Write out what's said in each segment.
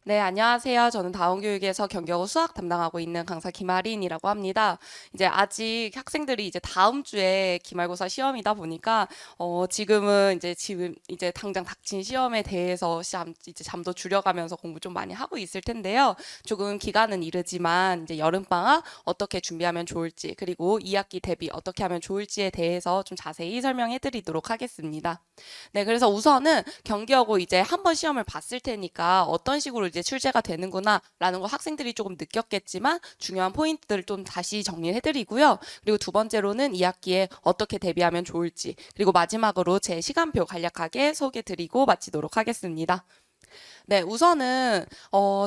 네, 안녕하세요. 저는 다원교육에서 경기하고 수학 담당하고 있는 강사 김아린이라고 합니다. 이제 아직 학생들이 이제 다음 주에 기말고사 시험이다 보니까 지금 이제 당장 닥친 시험에 대해서 이제 잠도 줄여가면서 공부 좀 많이 하고 있을 텐데요. 조금 기간은 이르지만 이제 여름방학 어떻게 준비하면 좋을지 그리고 2학기 대비 어떻게 하면 좋을지에 대해서 좀 자세히 설명해 드리도록 하겠습니다. 네, 그래서 우선은 경기하고 이제 한 번 시험을 봤을 테니까 어떤 식으로 이제 출제가 되는구나라는 걸 학생들이 조금 느꼈겠지만 중요한 포인트들을 좀 다시 정리해드리고요. 그리고 두 번째로는 2학기에 어떻게 대비하면 좋을지, 그리고 마지막으로 제 시간표 간략하게 소개드리고 마치도록 하겠습니다. 네, 우선은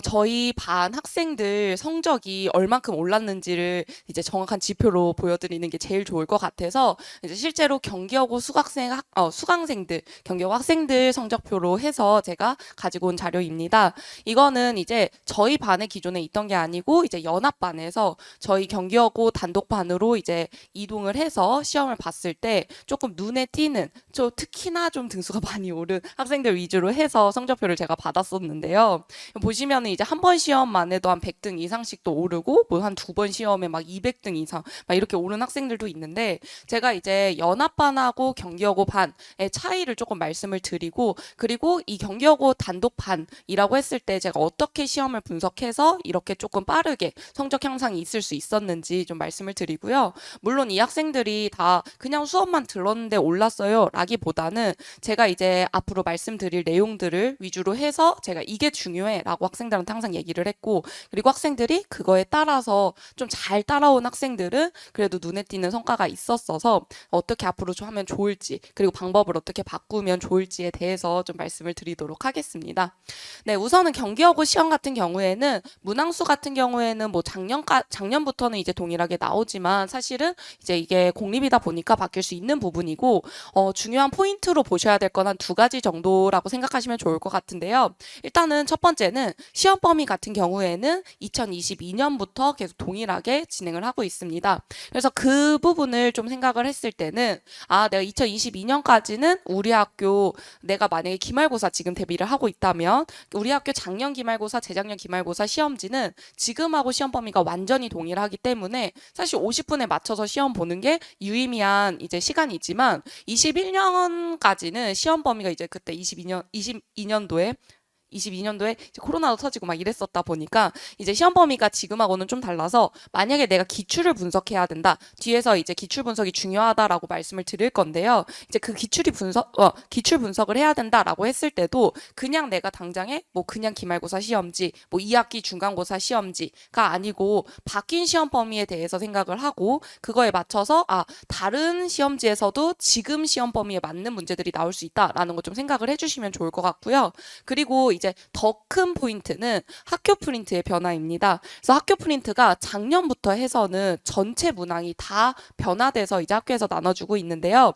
저희 반 학생들 성적이 얼만큼 올랐는지를 이제 정확한 지표로 보여드리는 게 제일 좋을 것 같아서 이제 실제로 경기여고 수강생들, 경기여고 학생들 성적표로 해서 제가 가지고 온 자료입니다. 이거는 이제 저희 반의 기존에 있던 게 아니고 이제 연합반에서 저희 경기여고 단독반으로 이제 이동을 해서 시험을 봤을 때 조금 눈에 띄는, 특히나 좀 등수가 많이 오른 학생들 위주로 해서 성적표를 제가 받았었는데요. 보시면은 이제 한 번 시험만 해도 한 100등 이상씩도 오르고 뭐 한 두 번 시험에 막 200등 이상 막 이렇게 오른 학생들도 있는데, 제가 이제 연합반하고 경기여고 반의 차이를 조금 말씀을 드리고, 그리고 이 경기여고 단독 반이라고 했을 때 제가 어떻게 시험을 분석해서 이렇게 조금 빠르게 성적 향상이 있을 수 있었는지 좀 말씀을 드리고요. 물론 이 학생들이 다 그냥 수업만 들었는데 올랐어요 라기보다는 제가 이제 앞으로 말씀드릴 내용들을 위주로 해서 제가 이게 중요해 라고 학생들한테 항상 얘기를 했고, 그리고 학생들이 그거에 따라서 좀 잘 따라온 학생들은 그래도 눈에 띄는 성과가 있었어서 어떻게 앞으로 좀 하면 좋을지, 그리고 방법을 어떻게 바꾸면 좋을지에 대해서 좀 말씀을 드리도록 하겠습니다. 네, 우선은 경기여고 시험 같은 경우에는 문항수 같은 경우에는 뭐 작년부터는 이제 동일하게 나오지만 사실은 이제 이게 공립이다 보니까 바뀔 수 있는 부분이고, 중요한 포인트로 보셔야 될 건 한 두 가지 정도라고 생각하시면 좋을 것 같은데요. 일단은 첫 번째는 시험 범위 같은 경우에는 2022년부터 계속 동일하게 진행을 하고 있습니다. 그래서 그 부분을 좀 생각을 했을 때는, 내가 2022년까지는 우리 학교, 내가 만약에 기말고사 지금 대비를 하고 있다면 우리 학교 작년 기말고사, 재작년 기말고사 시험지는 지금하고 시험 범위가 완전히 동일하기 때문에 사실 50분에 맞춰서 시험 보는 게 유의미한 이제 시간이지만, 21년까지는 시험 범위가 이제 그때 22년도에 이제 코로나도 터지고 막 이랬었다 보니까 이제 시험 범위가 지금하고는 좀 달라서, 만약에 내가 기출을 분석해야 된다, 뒤에서 이제 기출 분석이 중요하다라고 말씀을 드릴 건데요. 이제 그 기출 분석을 해야 된다라고 했을 때도 그냥 내가 당장에 뭐 그냥 기말고사 시험지, 뭐 2학기 중간고사 시험지가 아니고 바뀐 시험 범위에 대해서 생각을 하고, 그거에 맞춰서 다른 시험지에서도 지금 시험 범위에 맞는 문제들이 나올 수 있다라는 거 좀 생각을 해주시면 좋을 것 같고요. 그리고 이제 더 큰 포인트는 학교 프린트의 변화입니다. 그래서 학교 프린트가 작년부터 해서는 전체 문항이 다 변화돼서 이제 학교에서 나눠주고 있는데요.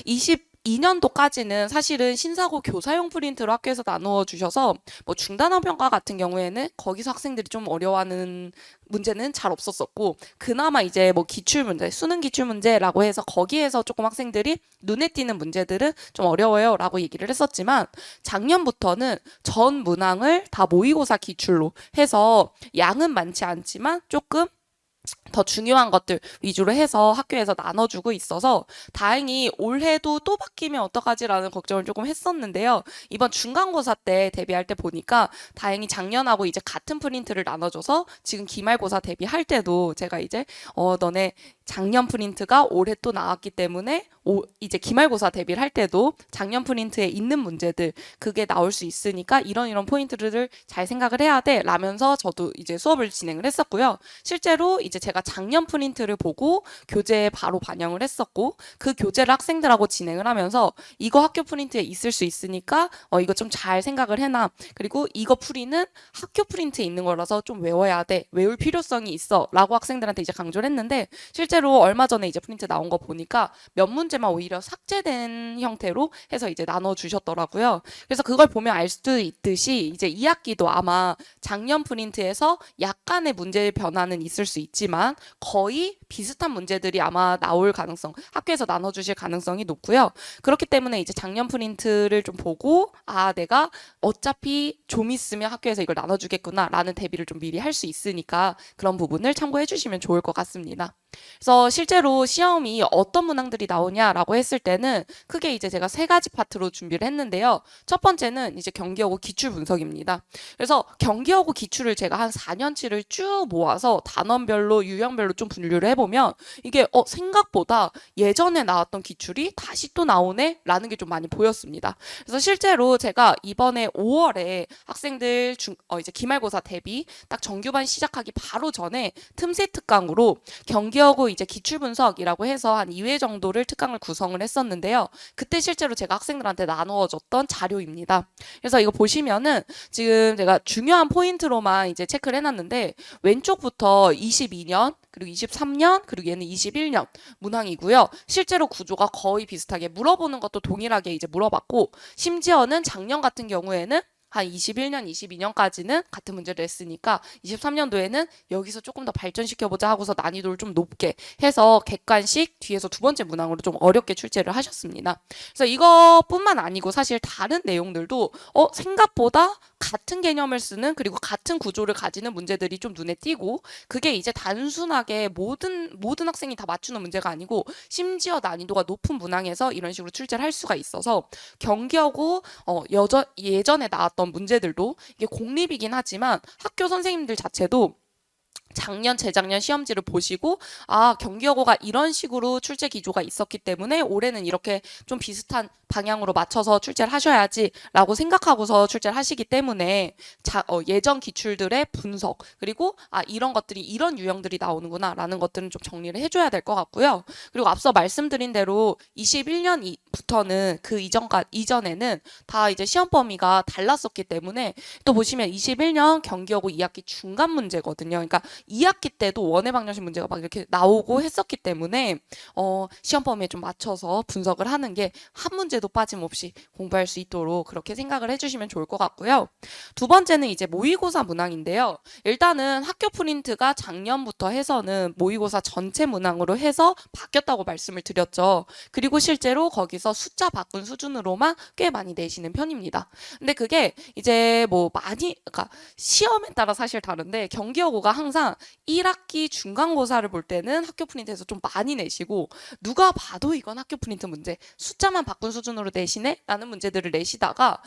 22년도까지는 사실은 신사고 교사용 프린트로 학교에서 나누어 주셔서 뭐 중단원 평가 같은 경우에는 거기서 학생들이 좀 어려워하는 문제는 잘 없었었고, 그나마 이제 뭐 기출 문제, 수능 기출 문제라고 해서 거기에서 조금 학생들이 눈에 띄는 문제들은 좀 어려워요라고 얘기를 했었지만, 작년부터는 전 문항을 다 모의고사 기출로 해서 양은 많지 않지만 조금 더 중요한 것들 위주로 해서 학교에서 나눠주고 있어서 다행히 올해도 또 바뀌면 어떡하지라는 걱정을 조금 했었는데요. 이번 중간고사 때 대비할 때 보니까 다행히 작년하고 이제 같은 프린트를 나눠줘서 지금 기말고사 대비할 때도 제가 이제 너네 작년 프린트가 올해 또 나왔기 때문에 이제 기말고사 대비를 할 때도 작년 프린트에 있는 문제들 그게 나올 수 있으니까 이런 포인트를 잘 생각을 해야 돼 라면서 저도 이제 수업을 진행을 했었고요. 실제로 이제 제가 작년 프린트를 보고 교재에 바로 반영을 했었고, 그 교재를 학생들하고 진행을 하면서 이거 학교 프린트에 있을 수 있으니까 이거 좀 잘 생각을 해놔. 그리고 이거 풀이는 학교 프린트에 있는 거라서 좀 외워야 돼. 외울 필요성이 있어. 라고 학생들한테 이제 강조를 했는데, 실제로 실제로 얼마 전에 이제 프린트 나온 거 보니까 몇 문제만 오히려 삭제된 형태로 해서 이제 나눠 주셨더라고요. 그래서 그걸 보면 알 수도 있듯이 이제 2학기도 아마 작년 프린트에서 약간의 문제 변화는 있을 수 있지만 거의 비슷한 문제들이 아마 나올 가능성, 학교에서 나눠 주실 가능성이 높고요. 그렇기 때문에 이제 작년 프린트를 좀 보고 내가 어차피 좀 있으면 학교에서 이걸 나눠주겠구나라는 대비를 좀 미리 할 수 있으니까 그런 부분을 참고해 주시면 좋을 것 같습니다. 그래서 실제로 시험이 어떤 문항들이 나오냐라고 했을 때는 크게 이제 제가 세 가지 파트로 준비를 했는데요. 첫 번째는 이제 경기하고 기출 분석입니다. 그래서 경기하고 기출을 제가 한 4년치를 쭉 모아서 단원별로 유형별로 좀 분류를 해보면 이게 생각보다 예전에 나왔던 기출이 다시 또 나오네 라는 게 좀 많이 보였습니다. 그래서 실제로 제가 이번에 5월에 학생들 이제 기말고사 대비 딱 정규반 시작하기 바로 전에 틈새 특강으로 경기하고 이제 기출 분석이라고 해서 한 2회 정도를 특강을 구성을 했었는데요. 그때 실제로 제가 학생들한테 나누어줬던 자료입니다. 그래서 이거 보시면은 지금 제가 중요한 포인트로만 이제 체크를 해놨는데 왼쪽부터 22년 그리고 23년 그리고 얘는 21년 문항이고요. 실제로 구조가 거의 비슷하게 물어보는 것도 동일하게 이제 물어봤고 심지어는 작년 같은 경우에는 한 21년, 22년까지는 같은 문제를 냈으니까 23년도에는 여기서 조금 더 발전시켜보자 하고서 난이도를 좀 높게 해서 객관식 뒤에서 두 번째 문항으로 좀 어렵게 출제를 하셨습니다. 그래서 이것뿐만 아니고 사실 다른 내용들도 생각보다 같은 개념을 쓰는 그리고 같은 구조를 가지는 문제들이 좀 눈에 띄고 그게 이제 단순하게 모든 학생이 다 맞추는 문제가 아니고 심지어 난이도가 높은 문항에서 이런 식으로 출제를 할 수가 있어서 경기하고 예전에 나왔던 문제들도 이게 공립이긴 하지만 학교 선생님들 자체도 작년, 재작년 시험지를 보시고 경기여고가 이런 식으로 출제 기조가 있었기 때문에 올해는 이렇게 좀 비슷한 방향으로 맞춰서 출제를 하셔야지라고 생각하고서 출제를 하시기 때문에 예전 기출들의 분석 그리고 이런 것들이 이런 유형들이 나오는구나라는 것들은 좀 정리를 해줘야 될 것 같고요. 그리고 앞서 말씀드린 대로 21년부터는 그 이전에는 다 이제 시험 범위가 달랐었기 때문에 또 보시면 21년 경기여고 2학기 중간 문제거든요. 그러니까 2학기 때도 원회 방정식 문제가 막 이렇게 나오고 했었기 때문에 시험 범위에 좀 맞춰서 분석을 하는 게 한 문제도 빠짐없이 공부할 수 있도록 그렇게 생각을 해주시면 좋을 것 같고요. 두 번째는 이제 모의고사 문항인데요. 일단은 학교 프린트가 작년부터 해서는 모의고사 전체 문항으로 해서 바뀌었다고 말씀을 드렸죠. 그리고 실제로 거기서 숫자 바꾼 수준으로만 꽤 많이 내시는 편입니다. 근데 그게 이제 그러니까 시험에 따라 사실 다른데 경기여고가 항상 1학기 중간고사를 볼 때는 학교 프린트에서 좀 많이 내시고 누가 봐도 이건 학교 프린트 문제 숫자만 바꾼 수준으로 내시네? 라는 문제들을 내시다가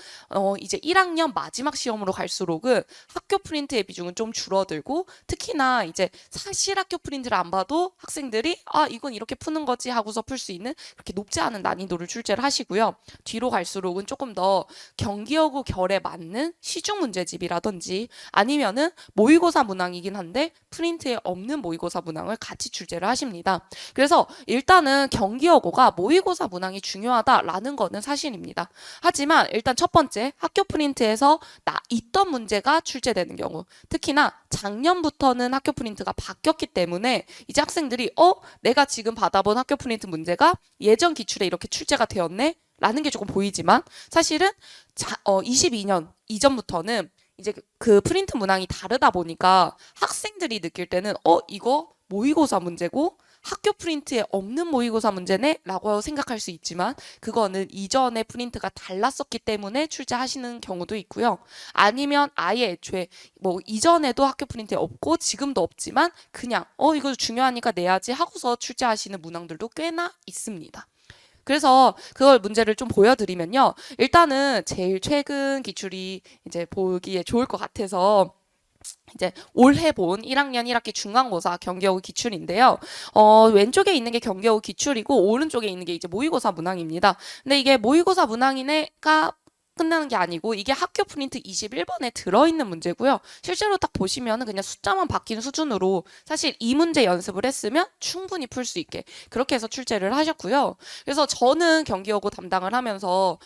이제 1학년 마지막 시험으로 갈수록은 학교 프린트의 비중은 좀 줄어들고 특히나 이제 사실 학교 프린트를 안 봐도 학생들이 이건 이렇게 푸는 거지 하고서 풀 수 있는 그렇게 높지 않은 난이도를 출제를 하시고요. 뒤로 갈수록은 조금 더 경기여고 결에 맞는 시중 문제집이라든지 아니면은 모의고사 문항이긴 한데 프린트에 없는 모의고사 문항을 같이 출제를 하십니다. 그래서 일단은 경기여고가 모의고사 문항이 중요하다라는 거는 사실입니다. 하지만 일단 첫 번째 학교 프린트에서 있던 문제가 출제되는 경우 특히나 작년부터는 학교 프린트가 바뀌었기 때문에 이제 학생들이 내가 지금 받아본 학교 프린트 문제가 예전 기출에 이렇게 출제가 되었네? 라는 게 조금 보이지만 사실은 22년 이전부터는 이제 그 프린트 문항이 다르다 보니까 학생들이 느낄 때는 이거 모의고사 문제고 학교 프린트에 없는 모의고사 문제네? 라고 생각할 수 있지만 그거는 이전에 프린트가 달랐었기 때문에 출제하시는 경우도 있고요. 아니면 아예 애초에 이전에도 학교 프린트에 없고 지금도 없지만 그냥 이거 중요하니까 내야지 하고서 출제하시는 문항들도 꽤나 있습니다. 그래서 그걸 문제를 좀 보여드리면요. 일단은 제일 최근 기출이 이제 보기에 좋을 것 같아서 이제 올해 본 1학년 1학기 중간고사 경기여고 기출인데요. 왼쪽에 있는 게 경기여고 기출이고 오른쪽에 있는 게 이제 모의고사 문항입니다. 근데 이게 모의고사 문항이네가 끝나는 게 아니고 이게 학교 프린트 21번에 들어있는 문제고요. 실제로 딱 보시면은 그냥 숫자만 바뀐 수준으로 사실 이 문제 연습을 했으면 충분히 풀 수 있게 그렇게 해서 출제를 하셨고요. 그래서 저는 경기여고 담당을 하면서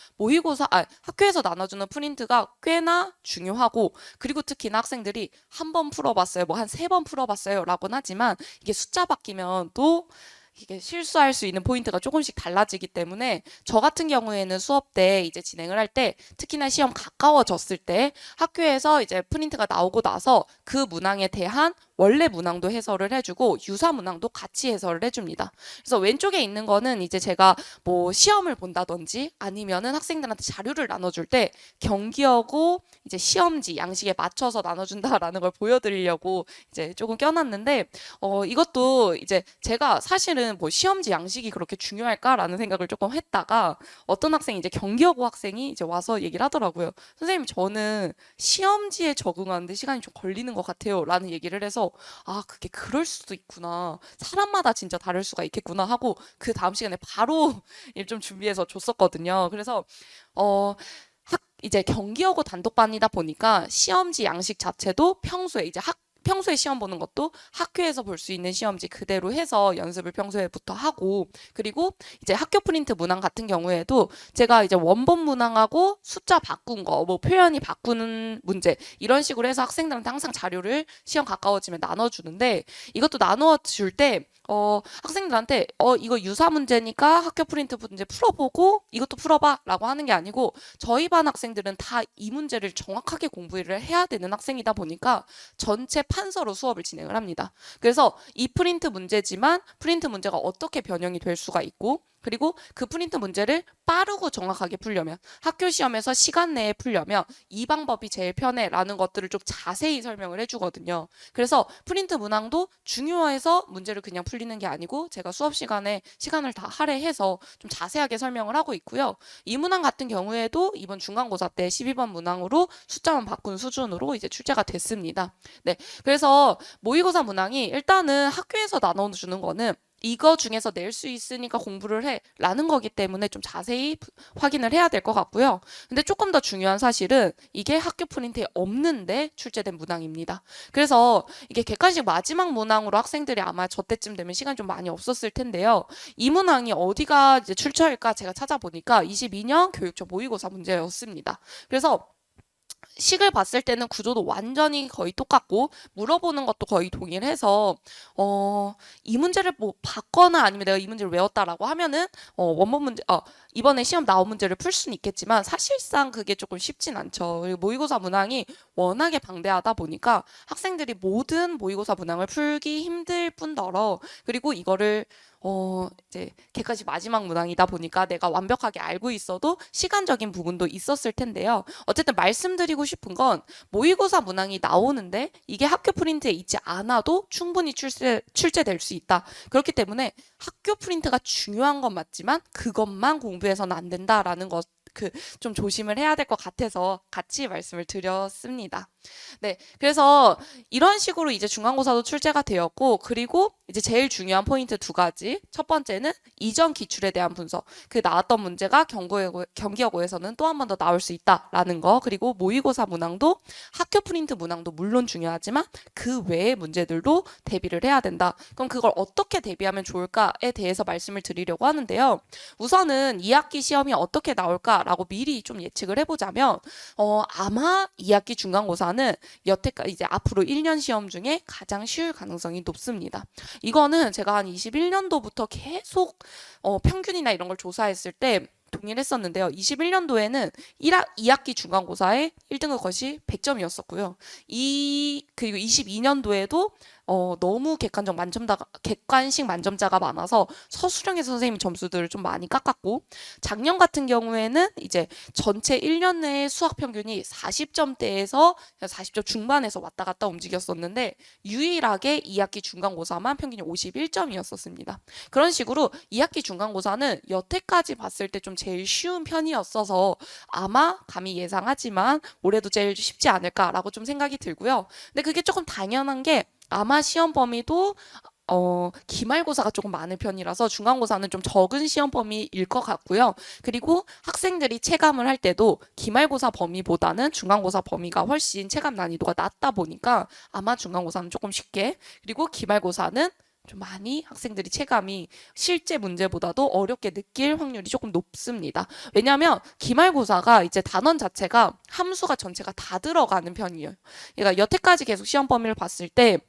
학교에서 나눠주는 프린트가 꽤나 중요하고 그리고 특히나 학생들이 한 번 풀어봤어요. 뭐 한 세 번 풀어봤어요. 라고는 하지만 이게 숫자 바뀌면 또 이게 실수할 수 있는 포인트가 조금씩 달라지기 때문에 저 같은 경우에는 수업 때 이제 진행을 할 때 특히나 시험 가까워졌을 때 학교에서 이제 프린트가 나오고 나서 그 문항에 대한 원래 문항도 해설을 해주고 유사 문항도 같이 해설을 해줍니다. 그래서 왼쪽에 있는 거는 이제 제가 뭐 시험을 본다든지 아니면은 학생들한테 자료를 나눠줄 때 경기하고 이제 시험지 양식에 맞춰서 나눠준다라는 걸 보여드리려고 이제 조금 껴놨는데 이것도 이제 제가 사실은 뭐 시험지 양식이 그렇게 중요할까라는 생각을 조금 했다가 어떤 학생이 이제 경기여고 학생이 이제 와서 얘기를 하더라고요. 선생님, 저는 시험지에 적응하는데 시간이 좀 걸리는 것 같아요. 라는 얘기를 해서 아, 그게 그럴 수도 있구나. 사람마다 진짜 다를 수가 있겠구나 하고 그 다음 시간에 바로 일 좀 준비해서 줬었거든요. 그래서 이제 경기여고 단독반이다 보니까 시험지 양식 자체도 평소에 시험 보는 것도 학교에서 볼 수 있는 시험지 그대로 해서 연습을 평소에부터 하고 그리고 이제 학교 프린트 문항 같은 경우에도 제가 이제 원본 문항하고 숫자 바꾼 거, 뭐 표현이 바꾸는 문제 이런 식으로 해서 학생들한테 항상 자료를 시험 가까워지면 나눠주는데 이것도 나눠줄 때 학생들한테 이거 유사 문제니까 학교 프린트 문제 풀어보고 이것도 풀어봐 라고 하는 게 아니고 저희 반 학생들은 다 이 문제를 정확하게 공부를 해야 되는 학생이다 보니까 전체 판서로 수업을 진행을 합니다. 그래서 이 프린트 문제지만 프린트 문제가 어떻게 변형이 될 수가 있고 그리고 그 프린트 문제를 빠르고 정확하게 풀려면 학교 시험에서 시간 내에 풀려면 이 방법이 제일 편해라는 것들을 좀 자세히 설명을 해주거든요. 그래서 프린트 문항도 중요해서 문제를 그냥 풀리는 게 아니고 제가 수업 시간에 시간을 다 할애해서 좀 자세하게 설명을 하고 있고요. 이 문항 같은 경우에도 이번 중간고사 때 12번 문항으로 숫자만 바꾼 수준으로 이제 출제가 됐습니다. 네, 그래서 모의고사 문항이 일단은 학교에서 나눠주는 거는 이거 중에서 낼 수 있으니까 공부를 해 라는 거기 때문에 좀 자세히 확인을 해야 될 것 같고요. 근데 조금 더 중요한 사실은 이게 학교 프린트에 없는데 출제된 문항입니다. 그래서 이게 객관식 마지막 문항으로 학생들이 아마 저때쯤 되면 시간이 좀 많이 없었을 텐데요. 이 문항이 어디가 이제 출처일까 제가 찾아보니까 22년 교육청 모의고사 문제였습니다. 그래서 식을 봤을 때는 구조도 완전히 거의 똑같고 물어보는 것도 거의 동일해서 이 문제를 뭐 받거나 아니면 내가 이 문제를 외웠다라고 하면은 원본 문제 이번에 시험 나온 문제를 풀 수는 있겠지만 사실상 그게 조금 쉽진 않죠. 그리고 모의고사 문항이 워낙에 방대하다 보니까 학생들이 모든 모의고사 문항을 풀기 힘들 뿐더러 그리고 이거를 이제 객관식 마지막 문항이다 보니까 내가 완벽하게 알고 있어도 시간적인 부분도 있었을 텐데요. 어쨌든 말씀드리고 싶은 건 모의고사 문항이 나오는데 이게 학교 프린트에 있지 않아도 충분히 출제될 수 있다. 그렇기 때문에 학교 프린트가 중요한 건 맞지만 그것만 공부해서는 안 된다라는 것 좀 조심을 해야 될 것 같아서 같이 말씀을 드렸습니다. 네, 그래서 이런 식으로 이제 중간고사도 출제가 되었고 그리고 이제 제일 중요한 포인트 두 가지. 첫 번째는 이전 기출에 대한 분석. 그 나왔던 문제가 경기여고에서는 또 한 번 더 나올 수 있다라는 거. 그리고 모의고사 문항도 학교 프린트 문항도 물론 중요하지만 그 외의 문제들도 대비를 해야 된다. 그럼 그걸 어떻게 대비하면 좋을까에 대해서 말씀을 드리려고 하는데요. 우선은 2학기 시험이 어떻게 나올까라고 미리 좀 예측을 해보자면 아마 2학기 중간고사는 여태까지 이제 앞으로 1년 시험 중에 가장 쉬울 가능성이 높습니다. 이거는 제가 한 21년도부터 계속 평균이나 이런 걸 조사했을 때 동일했었는데요. 21년도에는 2학기 중간고사에 1등급 것이 100점이었었고요. 그리고 22년도에도 너무 객관식 만점자가 많아서 서술형에서 선생님 점수들을 좀 많이 깎았고 작년 같은 경우에는 이제 전체 1년 내에 수학 평균이 40점대에서 40점 중반에서 왔다 갔다 움직였었는데 유일하게 2학기 중간고사만 평균이 51점이었었습니다. 그런 식으로 2학기 중간고사는 여태까지 봤을 때 좀 제일 쉬운 편이었어서 아마 감히 예상하지만 올해도 제일 쉽지 않을까라고 좀 생각이 들고요. 근데 그게 조금 당연한 게 아마 시험 범위도 기말고사가 조금 많은 편이라서 중간고사는 좀 적은 시험 범위일 것 같고요. 그리고 학생들이 체감을 할 때도 기말고사 범위보다는 중간고사 범위가 훨씬 체감 난이도가 낮다 보니까 아마 중간고사는 조금 쉽게, 그리고 기말고사는 좀 많이 학생들이 체감이 실제 문제보다도 어렵게 느낄 확률이 조금 높습니다. 왜냐하면 기말고사가 이제 단원 자체가 함수가 전체가 다 들어가는 편이에요. 그러니까 여태까지 계속 시험 범위를 봤을 때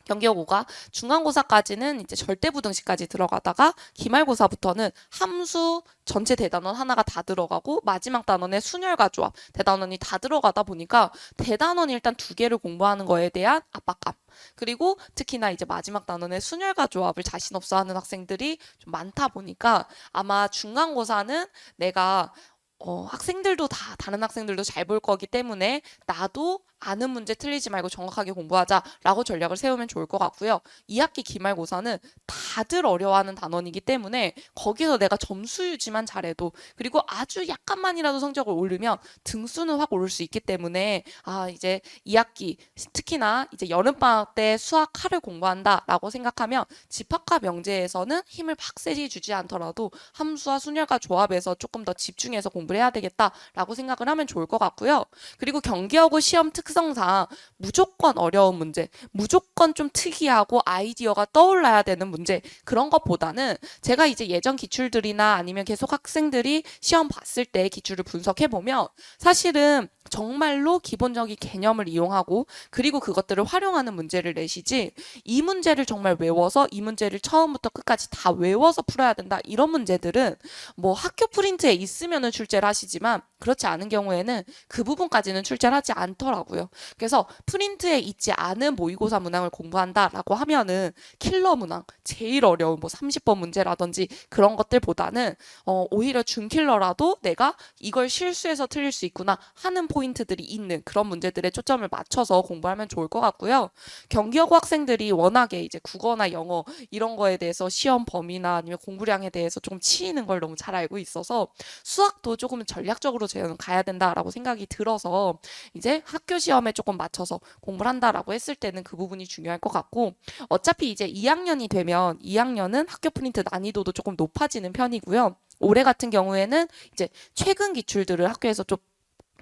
경기여고가 중간고사까지는 이제 절대부등식까지 들어가다가 기말고사부터는 함수 전체 대단원 하나가 다 들어가고 마지막 단원에 순열과 조합 대단원이 다 들어가다 보니까 대단원 일단 두 개를 공부하는 거에 대한 압박감, 그리고 특히나 이제 마지막 단원에 순열과 조합을 자신 없어 하는 학생들이 좀 많다 보니까 아마 중간고사는 내가 학생들도 다른 학생들도 잘 볼 거기 때문에 나도 아는 문제 틀리지 말고 정확하게 공부하자라고 전략을 세우면 좋을 것 같고요. 2학기 기말고사는 다들 어려워하는 단원이기 때문에 거기서 내가 점수 유지만 잘해도, 그리고 아주 약간만이라도 성적을 오르면 등수는 확 오를 수 있기 때문에 이제 2학기 특히나 이제 여름방학 때 수학 하를 공부한다라고 생각하면 집합과 명제에서는 힘을 박세게 주지 않더라도 함수와 순열과 조합에서 조금 더 집중해서 공부를 해야 되겠다라고 생각을 하면 좋을 것 같고요. 그리고 경기여고 시험 특성상 무조건 어려운 문제, 무조건 좀 특이하고 아이디어가 떠올라야 되는 문제, 그런 것보다는 제가 이제 예전 기출들이나 아니면 계속 학생들이 시험 봤을 때 기출을 분석해 보면 사실은 정말로 기본적인 개념을 이용하고 그리고 그것들을 활용하는 문제를 내시지, 이 문제를 정말 외워서 이 문제를 처음부터 끝까지 다 외워서 풀어야 된다 이런 문제들은 뭐 학교 프린트에 있으면은 출제를 하시지만 그렇지 않은 경우에는 그 부분까지는 출제를 하지 않더라고요. 그래서 프린트에 있지 않은 모의고사 문항을 공부한다라고 하면은 킬러 문항, 제일 어려운 뭐 30번 문제라든지 그런 것들보다는 오히려 준킬러라도 내가 이걸 실수해서 틀릴 수 있구나 하는 포인트들이 있는 그런 문제들에 초점을 맞춰서 공부하면 좋을 것 같고요. 경기여고 학생들이 워낙에 이제 국어나 영어 이런 거에 대해서 시험 범위나 아니면 공부량에 대해서 조금 치이는 걸 너무 잘 알고 있어서 수학도 조금 전략적으로 저는 가야 된다라고 생각이 들어서 이제 학교 시험에 조금 맞춰서 공부를 한다라고 했을 때는 그 부분이 중요할 것 같고, 어차피 이제 2학년이 되면 2학년은 학교 프린트 난이도도 조금 높아지는 편이고요. 올해 같은 경우에는 이제 최근 기출들을 학교에서 좀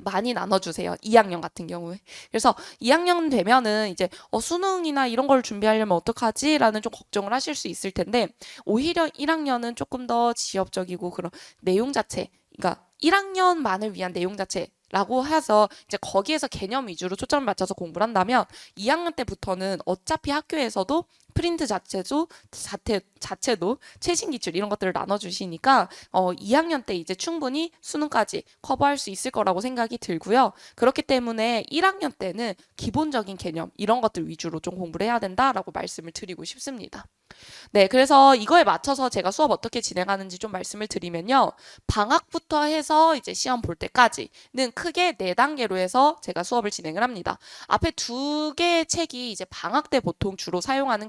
많이 나눠주세요. 2학년 같은 경우에. 그래서 2학년 되면은 이제 수능이나 이런 걸 준비하려면 어떡하지? 라는 좀 걱정을 하실 수 있을 텐데, 오히려 1학년은 조금 더 지엽적이고 그런 내용 자체, 그러니까 1학년만을 위한 내용 자체 라고 해서 이제 거기에서 개념 위주로 초점을 맞춰서 공부를 한다면 2학년 때부터는 어차피 학교에서도 프린트 자체도 최신 기출 이런 것들을 나눠주시니까 2학년 때 이제 충분히 수능까지 커버할 수 있을 거라고 생각이 들고요. 그렇기 때문에 1학년 때는 기본적인 개념 이런 것들 위주로 좀 공부를 해야 된다라고 말씀을 드리고 싶습니다. 네, 그래서 이거에 맞춰서 제가 수업 어떻게 진행하는지 좀 말씀을 드리면요. 방학부터 해서 이제 시험 볼 때까지는 크게 4단계로 해서 제가 수업을 진행을 합니다. 앞에 2개의 책이 이제 방학 때 보통 주로 사용하는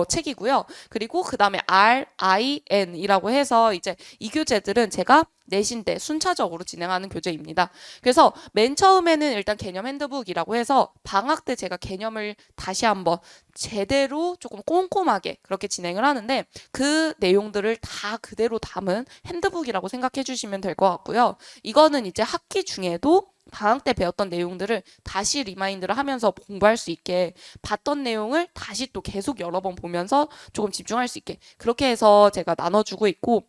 책이고요. 그리고 그 다음에 R, I, N이라고 해서 이제 이 교재들은 제가 내신 때 순차적으로 진행하는 교재입니다. 그래서 맨 처음에는 일단 개념 핸드북이라고 해서 방학 때 제가 개념을 다시 한번 제대로 조금 꼼꼼하게 그렇게 진행을 하는데 그 내용들을 다 그대로 담은 핸드북이라고 생각해 주시면 될 것 같고요. 이거는 이제 학기 중에도 방학 때 배웠던 내용들을 다시 리마인드를 하면서 공부할 수 있게, 봤던 내용을 다시 또 계속 여러 번 보면서 조금 집중할 수 있게 그렇게 해서 제가 나눠주고 있고,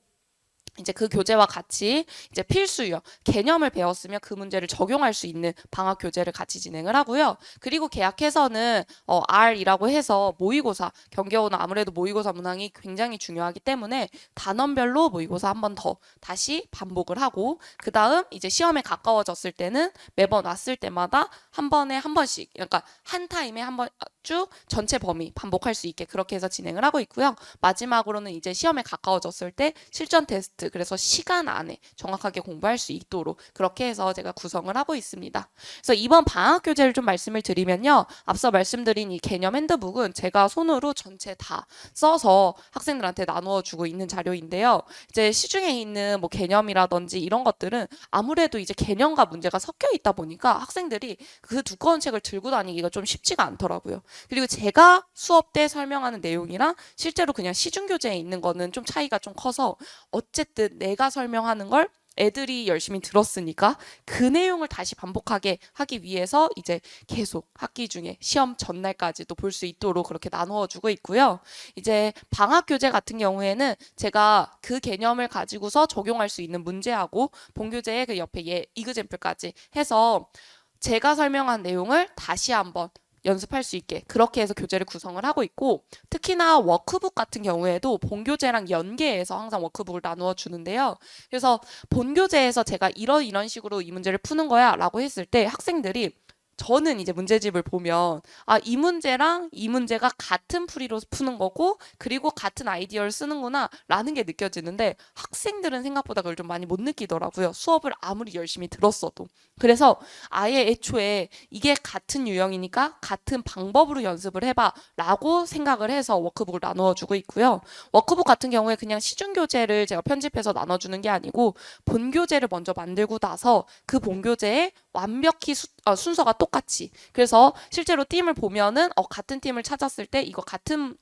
이제 그 교재와 같이 이제 필수요 개념을 배웠으면 그 문제를 적용할 수 있는 방학 교재를 같이 진행을 하고요. 그리고 계약해서는 R이라고 해서 모의고사, 경기여고는 아무래도 모의고사 문항이 굉장히 중요하기 때문에 단원별로 모의고사 한 번 더 다시 반복을 하고, 그 다음 이제 시험에 가까워졌을 때는 매번 왔을 때마다 한 번에 한 번씩, 그러니까 한 타임에 한 번 쭉 전체 범위 반복할 수 있게 그렇게 해서 진행을 하고 있고요. 마지막으로는 이제 시험에 가까워졌을 때 실전 테스트, 그래서 시간 안에 정확하게 공부할 수 있도록 그렇게 해서 제가 구성을 하고 있습니다. 그래서 이번 방학 교재를 좀 말씀을 드리면요. 앞서 말씀드린 이 개념 핸드북은 제가 손으로 전체 다 써서 학생들한테 나누어 주고 있는 자료인데요. 이제 시중에 있는 뭐 개념이라든지 이런 것들은 아무래도 이제 개념과 문제가 섞여 있다 보니까 학생들이 그 두꺼운 책을 들고 다니기가 좀 쉽지가 않더라고요. 그리고 제가 수업 때 설명하는 내용이랑 실제로 그냥 시중교재에 있는 거는 좀 차이가 좀 커서 어쨌든 내가 설명하는 걸 애들이 열심히 들었으니까 그 내용을 다시 반복하게 하기 위해서 이제 계속 학기 중에 시험 전날까지도 볼 수 있도록 그렇게 나누어 주고 있고요. 이제 방학 교재 같은 경우에는 제가 그 개념을 가지고서 적용할 수 있는 문제하고 본교재의 그 옆에 이그젬플까지 해서 제가 설명한 내용을 다시 한번 연습할 수 있게 그렇게 해서 교재를 구성을 하고 있고, 특히나 워크북 같은 경우에도 본교재랑 연계해서 항상 워크북을 나누어 주는데요. 그래서 본교재에서 제가 이런 식으로 이 문제를 푸는 거야 라고 했을 때 학생들이, 저는 이제 문제집을 보면 이 문제랑 이 문제가 같은 풀이로 푸는 거고 그리고 같은 아이디어를 쓰는구나 라는 게 느껴지는데, 학생들은 생각보다 그걸 좀 많이 못 느끼더라고요. 수업을 아무리 열심히 들었어도. 그래서 아예 애초에 이게 같은 유형이니까 같은 방법으로 연습을 해봐 라고 생각을 해서 워크북을 나누어 주고 있고요. 워크북 같은 경우에 그냥 시중교재를 제가 편집해서 나눠주는 게 아니고 본교재를 먼저 만들고 나서 그 본교재에 완벽히 순서가 똑같이, 그래서 실제로 팀을 보면은 같은 팀을 찾았을 때 이거 같은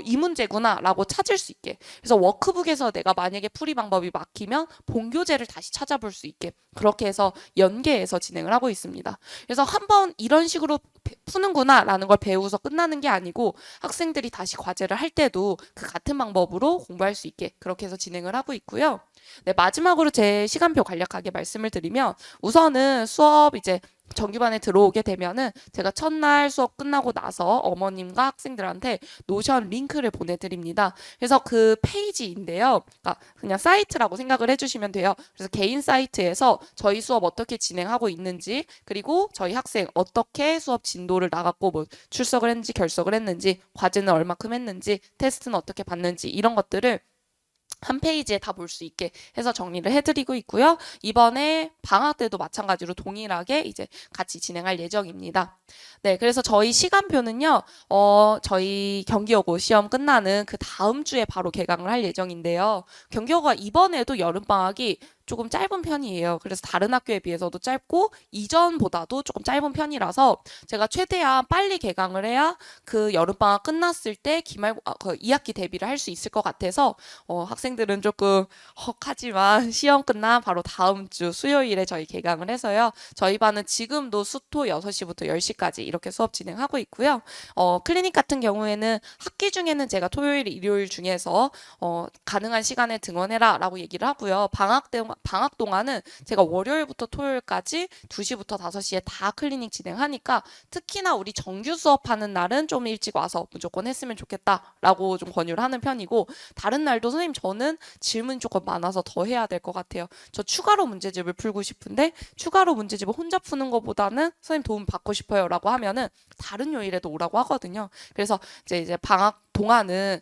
이 문제구나 라고 찾을 수 있게, 그래서 워크북에서 내가 만약에 풀이 방법이 막히면 본교재를 다시 찾아볼 수 있게 그렇게 해서 연계해서 진행을 하고 있습니다. 그래서 한번 이런 식으로 푸는구나 라는 걸 배우서 끝나는 게 아니고 학생들이 다시 과제를 할 때도 그 같은 방법으로 공부할 수 있게 그렇게 해서 진행을 하고 있고요. 네, 마지막으로 제 시간표 간략하게 말씀을 드리면, 우선은 수업 이제 정규반에 들어오게 되면은 제가 첫날 수업 끝나고 나서 어머님과 학생들한테 노션 링크를 보내드립니다. 그래서 그 페이지인데요. 그러니까 그냥 사이트라고 생각을 해주시면 돼요. 그래서 개인 사이트에서 저희 수업 어떻게 진행하고 있는지, 그리고 저희 학생 어떻게 수업 진도를 나갔고 뭐 출석을 했는지 결석을 했는지, 과제는 얼마큼 했는지, 테스트는 어떻게 봤는지, 이런 것들을 한 페이지에 다 볼 수 있게 해서 정리를 해드리고 있고요. 이번에 방학 때도 마찬가지로 동일하게 이제 같이 진행할 예정입니다. 네, 그래서 저희 시간표는요, 저희 경기여고 시험 끝나는 그 다음 주에 바로 개강을 할 예정인데요. 경기여고가 이번에도 여름방학이 조금 짧은 편이에요. 그래서 다른 학교에 비해서도 짧고 이전보다도 조금 짧은 편이라서 제가 최대한 빨리 개강을 해야 그 여름방학 끝났을 때 그 2학기 대비를 할 수 있을 것 같아서 학생들은 조금 헉하지만 시험 끝난 바로 다음 주 수요일에 저희 개강을 해서요. 저희 반은 지금도 수토 6시부터 10시까지 이렇게 수업 진행하고 있고요. 클리닉 같은 경우에는 학기 중에는 제가 토요일, 일요일 중에서 가능한 시간에 등원해라 라고 얘기를 하고요. 방학 동안은 제가 월요일부터 토요일까지 2시부터 5시에 다 클리닉 진행하니까 특히나 우리 정규 수업하는 날은 좀 일찍 와서 무조건 했으면 좋겠다라고 좀 권유를 하는 편이고, 다른 날도 선생님 저는 질문이 조금 많아서 더 해야 될 것 같아요. 저 추가로 문제집을 풀고 싶은데 추가로 문제집을 혼자 푸는 것보다는 선생님 도움 받고 싶어요 라고 하면은 다른 요일에도 오라고 하거든요. 그래서 이제 방학 동안은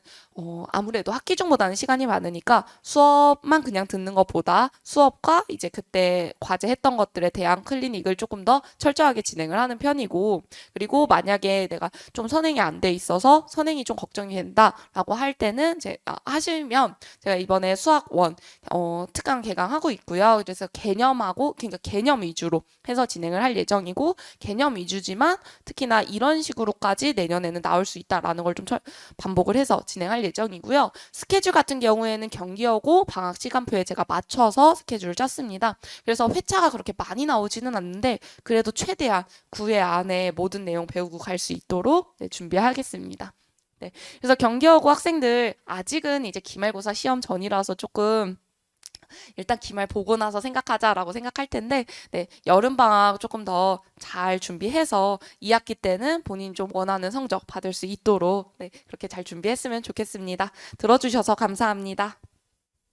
아무래도 학기 중보다는 시간이 많으니까 수업만 그냥 듣는 것보다 수업과 이제 그때 과제했던 것들에 대한 클리닉을 조금 더 철저하게 진행을 하는 편이고, 그리고 만약에 내가 좀 선행이 안 돼 있어서 선행이 좀 걱정이 된다라고 할 때는 하시면 제가 이번에 수학 원 특강 개강하고 있고요. 그래서 그러니까 개념 위주로 해서 진행을 할 예정이고, 개념 위주지만 특히나 이런 식으로까지 내년에는 나올 수 있다라는 걸 좀 반복을 해서 진행할 예정이고요. 스케줄 같은 경우에는 경기여고 방학 시간표에 제가 맞춰서 스케줄을 짰습니다. 그래서 회차가 그렇게 많이 나오지는 않는데 그래도 최대한 9회 안에 모든 내용 배우고 갈 수 있도록 준비하겠습니다. 네, 그래서 경기여고 학생들 아직은 이제 기말고사 시험 전이라서 조금 일단 기말 보고 나서 생각하자라고 생각할 텐데, 네, 여름방학 조금 더 잘 준비해서 2학기 때는 본인 좀 원하는 성적 받을 수 있도록 그렇게 잘 준비했으면 좋겠습니다. 들어주셔서 감사합니다.